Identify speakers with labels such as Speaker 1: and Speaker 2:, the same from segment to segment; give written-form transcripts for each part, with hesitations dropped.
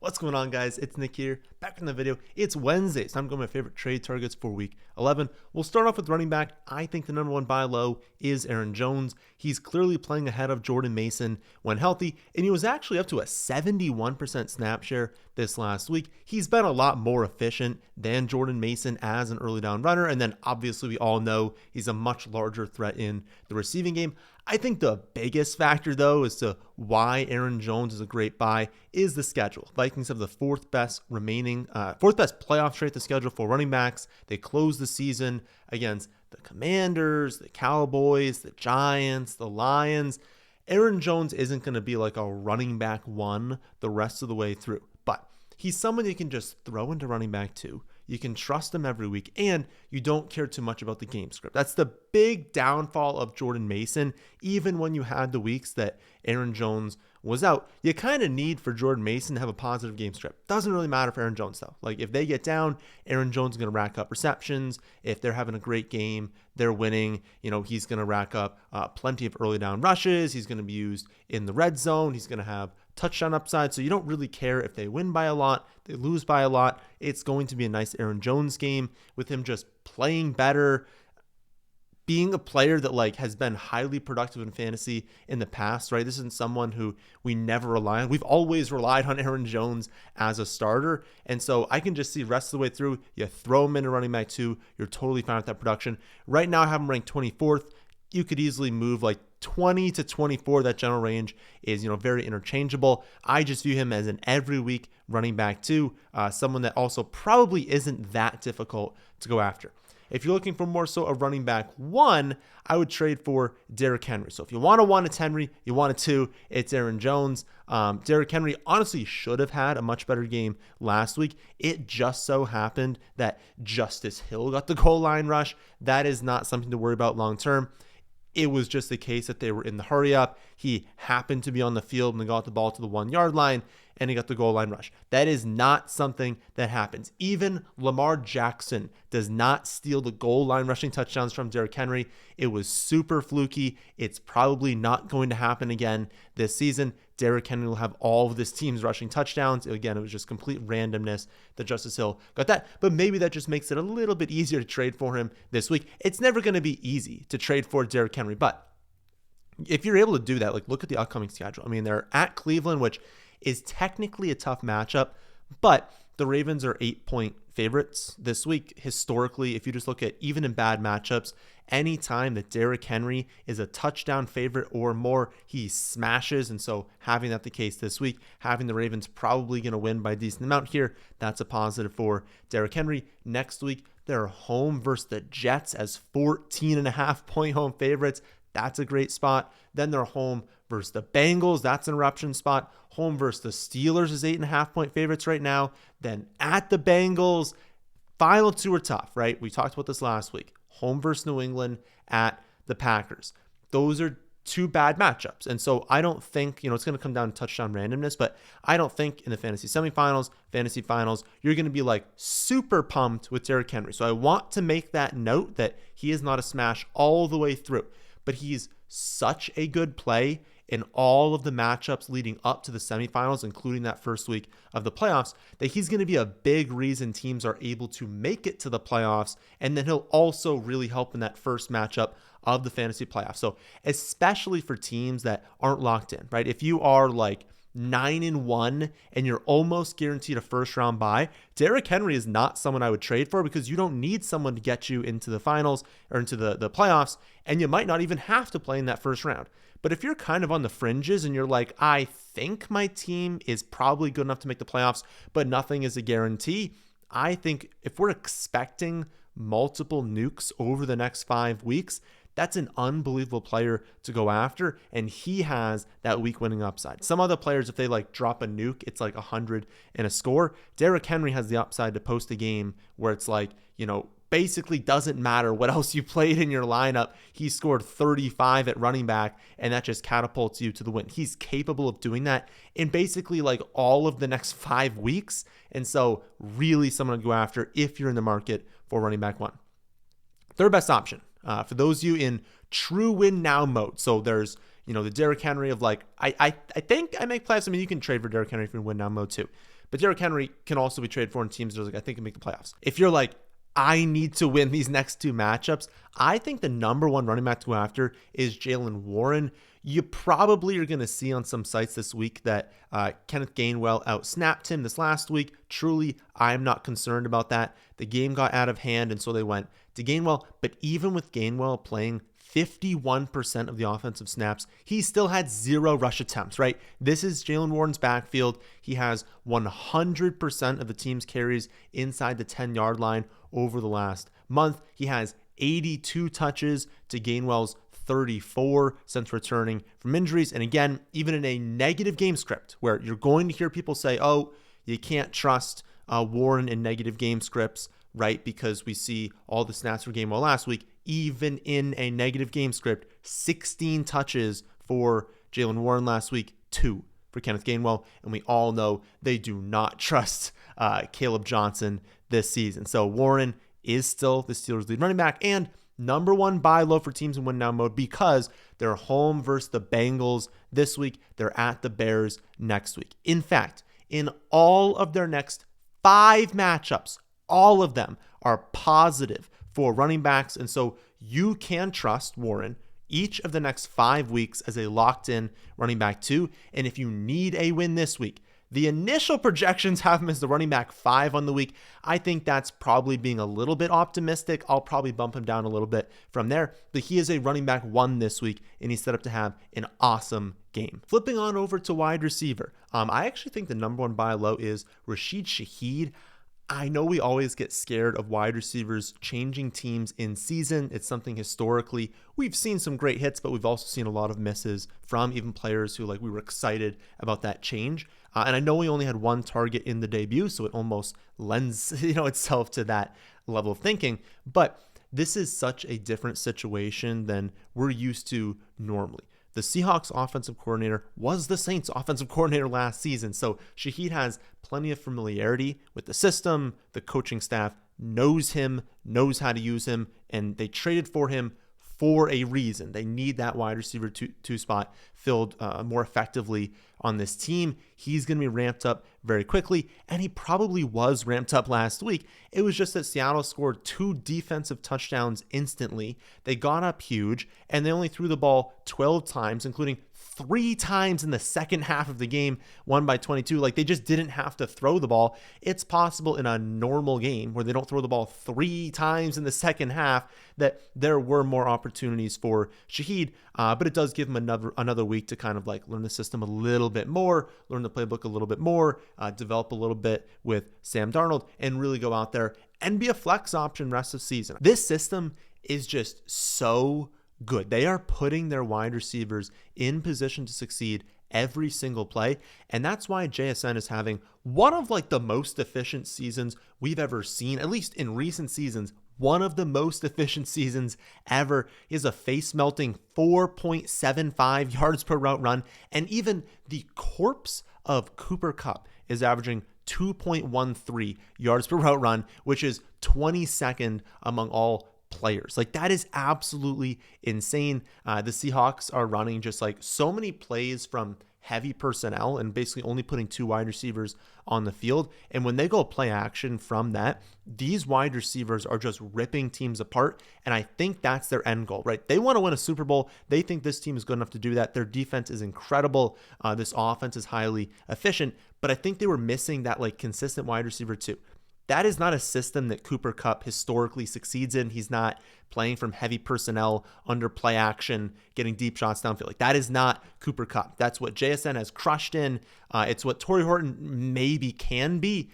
Speaker 1: What's going on, guys? It's Nick here, back in the video. It's Wednesday, so I'm going with my favorite trade targets for week 11. We'll start off with running back. I think the number one buy low is Aaron Jones. He's clearly playing ahead of Jordan Mason when healthy, and he was actually up to a 71% snap share this last week. He's been a lot more efficient than Jordan Mason as an early down runner, and then obviously we all know he's a much larger threat in the receiving game. I think the biggest factor, though, as to why Aaron Jones is a great buy is the schedule. Vikings have the fourth best playoff straight to schedule for running backs. They close the season against the Commanders, the Cowboys, the Giants, the Lions. Aaron Jones isn't going to be like a running back one the rest of the way through, but he's someone you can just throw into running back two. You can trust him every week, and you don't care too much about the game script. That's the big downfall of Jordan Mason. Even when you had the weeks that Aaron Jones was out, you kind of need for Jordan Mason to have a positive game script. Doesn't really matter for Aaron Jones, though. Like, if they get down, Aaron Jones is going to rack up receptions. If they're having a great game, they're winning, he's going to rack up plenty of early down rushes. He's going to be used in the red zone. He's going to have touchdown upside. So you don't really care if they win by a lot, they lose by a lot. It's going to be a nice Aaron Jones game with him just playing better, being a player that has been highly productive in fantasy in the past, right? This isn't someone who we never rely on. We've always relied on Aaron Jones as a starter. And so I can just see rest of the way through, you throw him into running back two, you're totally fine with that production. Right now I have him ranked 24th. You could easily move 20 to 24. That general range is, very interchangeable. I just view him as an every week running back two, someone that also probably isn't that difficult to go after. If you're looking for more so a running back one, I would trade for Derrick Henry. So if you want a one, it's Henry. You want a two, it's Aaron Jones. Derrick Henry honestly should have had a much better game last week. It just so happened that Justice Hill got the goal line rush. That is not something to worry about long term. It was just the case that they were in the hurry up. He happened to be on the field and got the ball to the 1 yard line, and he got the goal line rush. That is not something that happens. Even Lamar Jackson does not steal the goal line rushing touchdowns from Derrick Henry. It was super fluky. It's probably not going to happen again this season. Derrick Henry will have all of this team's rushing touchdowns. Again, it was just complete randomness that Justice Hill got that. But maybe that just makes it a little bit easier to trade for him this week. It's never going to be easy to trade for Derrick Henry, but if you're able to do that, look at the upcoming schedule. I mean, they're at Cleveland, which is technically a tough matchup, but the Ravens are 8-point favorites this week. Historically, if you just look at even in bad matchups, anytime that Derrick Henry is a touchdown favorite or more, he smashes. And so having that the case this week, having the Ravens probably going to win by a decent amount here, that's a positive for Derrick Henry. Next week, they're home versus the Jets as 14.5-point home favorites. That's a great spot. Then they're home versus the Bengals. That's an eruption spot. Home versus the Steelers is 8.5-point favorites right now. Then at the Bengals. Final two are tough, right? We talked about this last week. Home versus New England, at the Packers. Those are two bad matchups. And so I don't think, it's going to come down to touchdown randomness, but I don't think in the fantasy semifinals, fantasy finals, you're going to be super pumped with Derrick Henry. So I want to make that note that he is not a smash all the way through. But he's such a good play in all of the matchups leading up to the semifinals, including that first week of the playoffs, that he's going to be a big reason teams are able to make it to the playoffs. And then he'll also really help in that first matchup of the fantasy playoffs. So especially for teams that aren't locked in, right? If you are 9-1 and you're almost guaranteed a first round bye, Derrick Henry is not someone I would trade for because you don't need someone to get you into the finals or into the playoffs, and you might not even have to play in that first round. But if you're kind of on the fringes and you're I think my team is probably good enough to make the playoffs, but nothing is a guarantee, I think if we're expecting multiple nukes over the next 5 weeks, that's an unbelievable player to go after, and he has that week winning upside. Some other players, if they drop a nuke, it's 100 and a score. Derrick Henry has the upside to post a game where it's basically doesn't matter what else you played in your lineup. He scored 35 at running back, and that just catapults you to the win. He's capable of doing that in basically all of the next 5 weeks, and so really someone to go after if you're in the market for running back one. Third best option. For those of you in true win now mode. So there's, the Derrick Henry of I think I make playoffs. I mean, you can trade for Derrick Henry if you're in win now mode too. But Derrick Henry can also be traded for in teams that are like, I think can make the playoffs. If you're like, I need to win these next two matchups, I think the number one running back to go after is Jaylen Warren. You probably are going to see on some sites this week that Kenneth Gainwell outsnapped him this last week. Truly, I'm not concerned about that. The game got out of hand, and so they went to Gainwell. But even with Gainwell playing 51% of the offensive snaps, he still had 0 rush attempts, right? This is Jaylen Warren's backfield. He has 100% of the team's carries inside the 10-yard line over the last month. He has 82 touches to Gainwell's 34 since returning from injuries. And again, even in a negative game script where you're going to hear people say, oh, you can't trust Warren in negative game scripts, right? Because we see all the snaps for Gainwell last week. Even in a negative game script, 16 touches for Jaylen Warren last week, 2 for Kenneth Gainwell. And we all know they do not trust Caleb Johnson this season. So Warren is still the Steelers' lead running back and number one buy low for teams in win now mode because they're home versus the Bengals this week. They're at the Bears next week. In fact, in all of their next 5 matchups, all of them are positive for running backs. And so you can trust Warren each of the next 5 weeks as a locked-in running back 2. And if you need a win this week, the initial projections have him as the running back 5 on the week. I think that's probably being a little bit optimistic. I'll probably bump him down a little bit from there. But he is a running back 1 this week, and he's set up to have an awesome game. Flipping on over to wide receiver. I actually think the number one buy low is Rashid Shaheed. I know we always get scared of wide receivers changing teams in season. It's something historically we've seen some great hits, but we've also seen a lot of misses from even players who we were excited about that change. And I know we only had 1 target in the debut, so it almost lends itself to that level of thinking. But this is such a different situation than we're used to normally. The Seahawks offensive coordinator was the Saints offensive coordinator last season. So Shaheed has plenty of familiarity with the system. The coaching staff knows him, knows how to use him, and they traded for him for a reason. They need that wide receiver 2 spot filled more effectively on this team. He's going to be ramped up very quickly, and he probably was ramped up last week. It was just that Seattle scored 2 defensive touchdowns instantly. They got up huge, and they only threw the ball 12 times, including 3 times in the second half of the game, won by 22. They just didn't have to throw the ball. It's possible in a normal game where they don't throw the ball 3 times in the second half that there were more opportunities for Shaheed, but it does give him another week to kind of learn the system a little bit more, learn the playbook a little bit more, develop a little bit with Sam Darnold, and really go out there and be a flex option rest of season. This system is just so good. They are putting their wide receivers in position to succeed every single play, and that's why JSN is having one of the most efficient seasons we've ever seen, at least in recent seasons. One of the most efficient seasons ever. He has a face-melting 4.75 yards per route run, and even the corpse of Cooper Kupp is averaging 2.13 yards per route run, which is 22nd among all players. That is absolutely insane. The Seahawks are running just so many plays from heavy personnel and basically only putting 2 wide receivers on the field. And when they go play action from that, these wide receivers are just ripping teams apart. And I think that's their end goal, right? They want to win a Super Bowl. They think this team is good enough to do that. Their defense is incredible. This offense is highly efficient, but I think they were missing that consistent wide receiver too. That is not a system that Cooper Kupp historically succeeds in. He's not playing from heavy personnel under play action, getting deep shots downfield. That is not Cooper Kupp. That's what JSN has crushed in. It's what Torrey Horton maybe can be,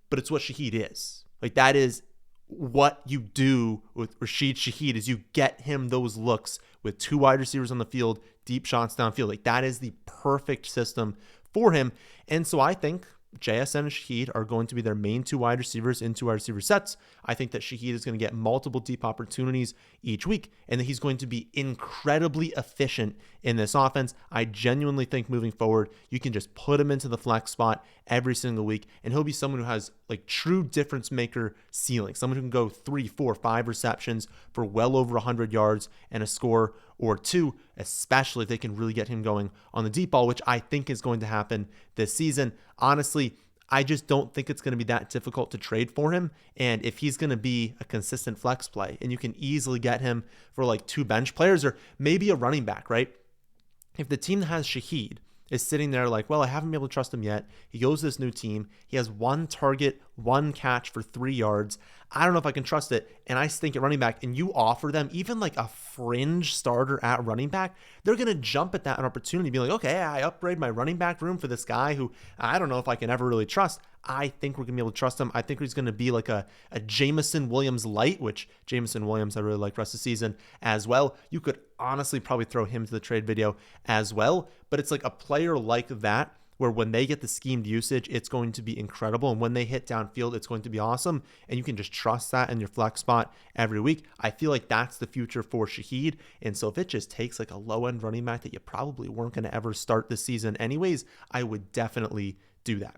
Speaker 1: but it's what Shaheed is. That is what you do with Rashid Shaheed is you get him those looks with 2 wide receivers on the field, deep shots downfield. That is the perfect system for him. And so I think JSN and Shaheed are going to be their main 2 wide receivers in 2 wide receiver sets. I think that Shaheed is going to get multiple deep opportunities each week, and that he's going to be incredibly efficient in this offense. I genuinely think moving forward, you can just put him into the flex spot every single week, and he'll be someone who has true difference maker ceiling, someone who can go 3, 4, 5 receptions for well over 100 yards and a score or 2, especially if they can really get him going on the deep ball, which I think is going to happen this season. Honestly, I just don't think it's going to be that difficult to trade for him. And if he's going to be a consistent flex play, and you can easily get him for like 2 bench players or maybe a running back, right? If the team that has Shaheed is sitting there like, well, I haven't been able to trust him yet. He goes to this new team. He has 1 target, 1 catch for 3 yards. I don't know if I can trust it. And I stink at running back, and you offer them even like a fringe starter at running back, they're going to jump at that an opportunity to be like, okay, I upgrade my running back room for this guy who I don't know if I can ever really trust. I think we're going to be able to trust him. I think he's going to be like a Jameson Williams light, which Jameson Williams I really like rest of the season as well. You could honestly probably throw him to the trade video as well. But it's like a player like that where when they get the schemed usage, it's going to be incredible. And when they hit downfield, it's going to be awesome. And you can just trust that in your flex spot every week. I feel like that's the future for Shaheed. And so if it just takes like a low-end running back that you probably weren't going to ever start this season anyways, I would definitely do that.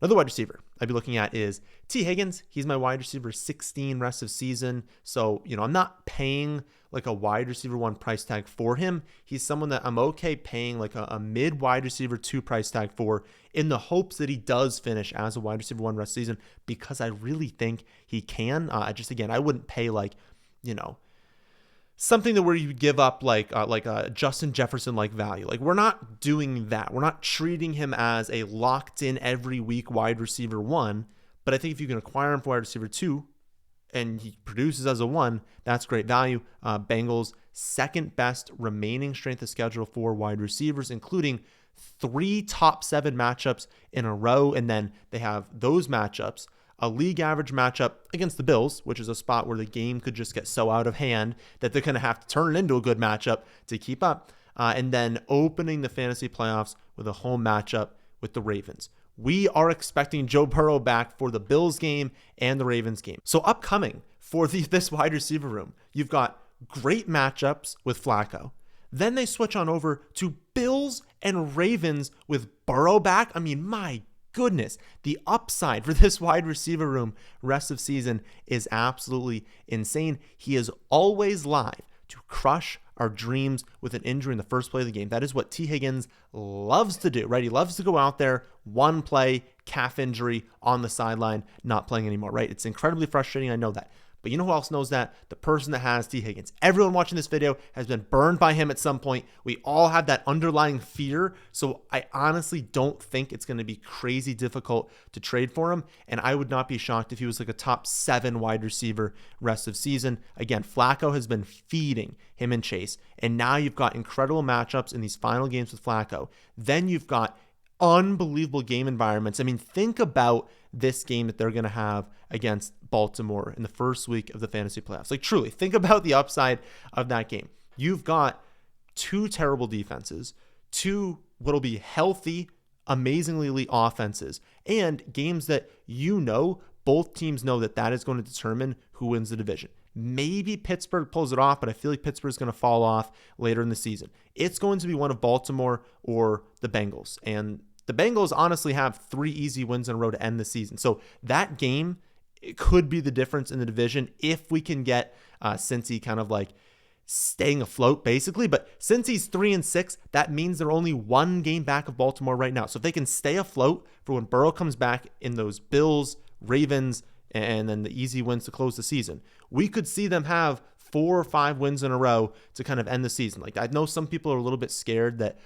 Speaker 1: Another wide receiver I'd be looking at is T. Higgins. He's my wide receiver 16 rest of season. So, I'm not paying like a wide receiver 1 price tag for him. He's someone that I'm okay paying like a mid wide receiver 2 price tag for in the hopes that he does finish as a wide receiver 1 rest of season because I really think he can. I wouldn't pay like, something that where you give up like a Justin Jefferson like value. Like we're not doing that. We're not treating him as a locked in every week wide receiver 1. But I think if you can acquire him for wide receiver 2 and he produces as a 1, that's great value. Bengals second best remaining strength of schedule for wide receivers, including 3 top 7 matchups in a row. And then they have those matchups, a league average matchup against the Bills, which is a spot where the game could just get so out of hand that they're going to have to turn it into a good matchup to keep up. And then opening the fantasy playoffs with a home matchup with the Ravens. We are expecting Joe Burrow back for the Bills game and the Ravens game. So upcoming for this wide receiver room, you've got great matchups with Flacco. Then they switch on over to Bills and Ravens with Burrow back. I mean, my goodness, the upside for this wide receiver room rest of season is absolutely insane. He is always live to crush our dreams with an injury in the first play of the game. That is what T. Higgins loves to do, right? He loves to go out there, one play, calf injury on the sideline, not playing anymore, right? It's incredibly frustrating. I know that. But you know who else knows that? The person that has T. Higgins. Everyone watching this video has been burned by him at some point. We all have that underlying fear. So I honestly don't think it's going to be crazy difficult to trade for him. And I would not be shocked if he was like a top 7 wide receiver rest of season. Again, Flacco has been feeding him and Chase. And now you've got incredible matchups in these final games with Flacco. Then you've got unbelievable game environments. I mean, think about this game that they're going to have against Baltimore in the first week of the fantasy playoffs. Like truly, think about the upside of that game. You've got 2 terrible defenses, 2 what'll be healthy, amazingly elite offenses, and games that both teams know that is going to determine who wins the division. Maybe Pittsburgh pulls it off, but I feel like Pittsburgh's going to fall off later in the season. It's going to be one of Baltimore or the Bengals. And the Bengals honestly have 3 easy wins in a row to end the season. So that game, it could be the difference in the division if we can get Cincy kind of like staying afloat basically. But since he's 3-6, that means they're only 1 game back of Baltimore right now. So if they can stay afloat for when Burrow comes back in those Bills, Ravens, and then the easy wins to close the season, we could see them have 4 or 5 wins in a row to kind of end the season. Like I know some people are a little bit scared that,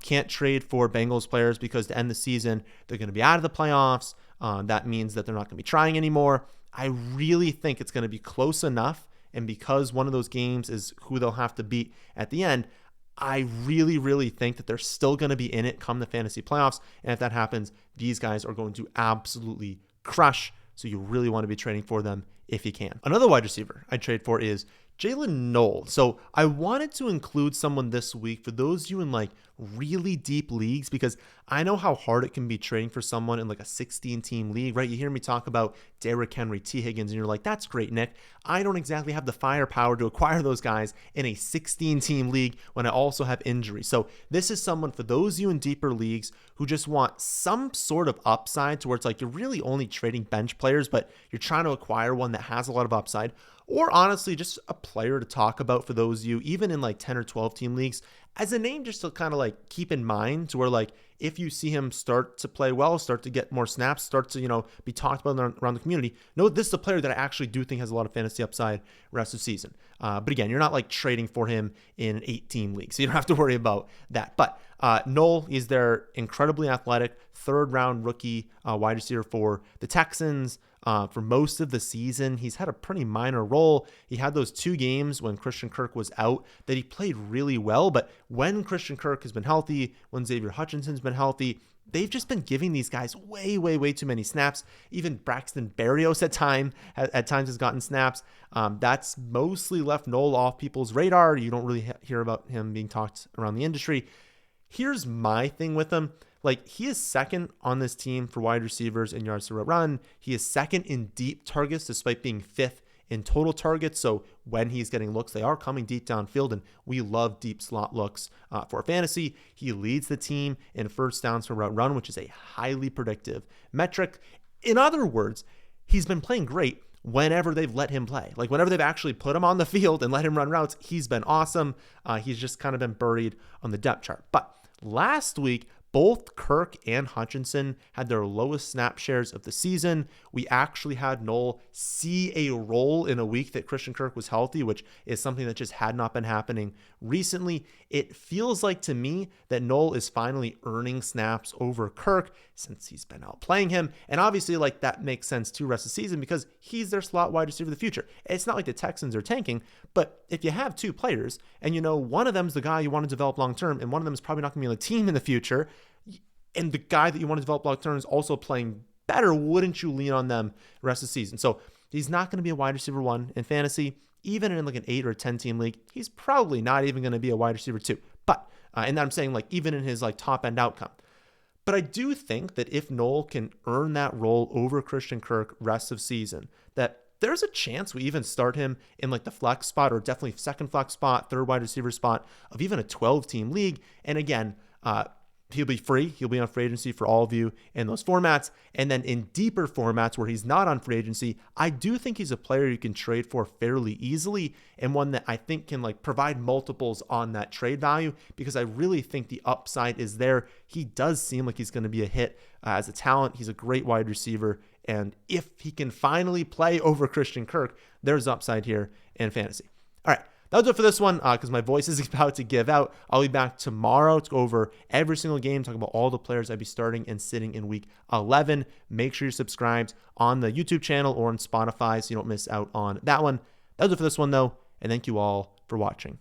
Speaker 1: can't trade for Bengals players because to end the season, they're going to be out of the playoffs. That means that they're not going to be trying anymore. I really think it's going to be close enough. And because one of those games is who they'll have to beat at the end, I really, really think that they're still going to be in it come the fantasy playoffs. And if that happens, these guys are going to absolutely crush. So you really want to be trading for them if you can. Another wide receiver I'd trade for is Jaylin Noel. So I wanted to include someone this week for those of you in like really deep leagues, because I know how hard it can be trading for someone in like a 16-team league, right? You hear me talk about Derrick Henry, T. Higgins, and you're like, that's great, Nick. I don't exactly have the firepower to acquire those guys in a 16-team league when I also have injuries. So this is someone for those of you in deeper leagues who just want some sort of upside to where it's like you're really only trading bench players, but you're trying to acquire one that has a lot of upside. Or honestly, just a player to talk about for those of you, even in like 10 or 12 team leagues, as a name just to kind of like keep in mind, to where like if you see him start to play well, start to get more snaps, start to, be talked about around the community, know this is a player that I actually do think has a lot of fantasy upside rest of the season. But again, you're not like trading for him in an 8-team league, so you don't have to worry about that. But Noel is their incredibly athletic 3rd-round rookie wide receiver for the Texans. For most of the season, he's had a pretty minor role. He had those 2 games when Christian Kirk was out that he played really well. But when Christian Kirk has been healthy, when Xavier Hutchinson's been healthy, they've just been giving these guys way too many snaps. Even Braxton Berrios at times has gotten snaps. That's mostly left Noel off people's radar. You don't really hear about him being talked around the industry. Here's my thing with him. Like, he is 2nd on this team for wide receivers in yards to run. He is 2nd in deep targets, despite being 5th in total targets. So when he's getting looks, they are coming deep downfield, and we love deep slot looks for fantasy. He leads the team in first downs per route run, which is a highly predictive metric. In other words, he's been playing great whenever they've let him play. Like, whenever they've actually put him on the field and let him run routes, he's been awesome. He's just kind of been buried on the depth chart. But last week, both Kirk and Hutchinson had their lowest snap shares of the season. We actually had Noel see a role in a week that Christian Kirk was healthy, which is something that just had not been happening recently. It feels like to me that Noel is finally earning snaps over Kirk since he's been out playing him. And obviously, like, that makes sense too rest of the season because he's their slot wide receiver of the future. It's not like the Texans are tanking, but if you have 2 players and one of them's the guy you want to develop long term and one of them is probably not going to be on the team in the future, and the guy that you want to develop long term is also playing better, wouldn't you lean on them the rest of the season? So he's not going to be a wide receiver 1 in fantasy. Even in like an 8 or 10 team league, he's probably not even going to be a wide receiver 2. But, and I'm saying like even in his like top end outcome. But I do think that if Noel can earn that role over Christian Kirk rest of season, that there's a chance we even start him in like the flex spot, or definitely 2nd flex spot, 3rd wide receiver spot of even a 12-team league. And again, he'll be free. He'll be on free agency for all of you in those formats. And then in deeper formats where he's not on free agency, I do think he's a player you can trade for fairly easily, and one that I think can like provide multiples on that trade value, because I really think the upside is there. He does seem like he's going to be a hit as a talent. He's a great wide receiver. And if he can finally play over Christian Kirk, there's upside here in fantasy. All right. That'll do it for this one because my voice is about to give out. I'll be back tomorrow to go over every single game, talk about all the players I'd be starting and sitting in week 11. Make sure you're subscribed on the YouTube channel or on Spotify so you don't miss out on that one. That'll do it for this one, though, and thank you all for watching.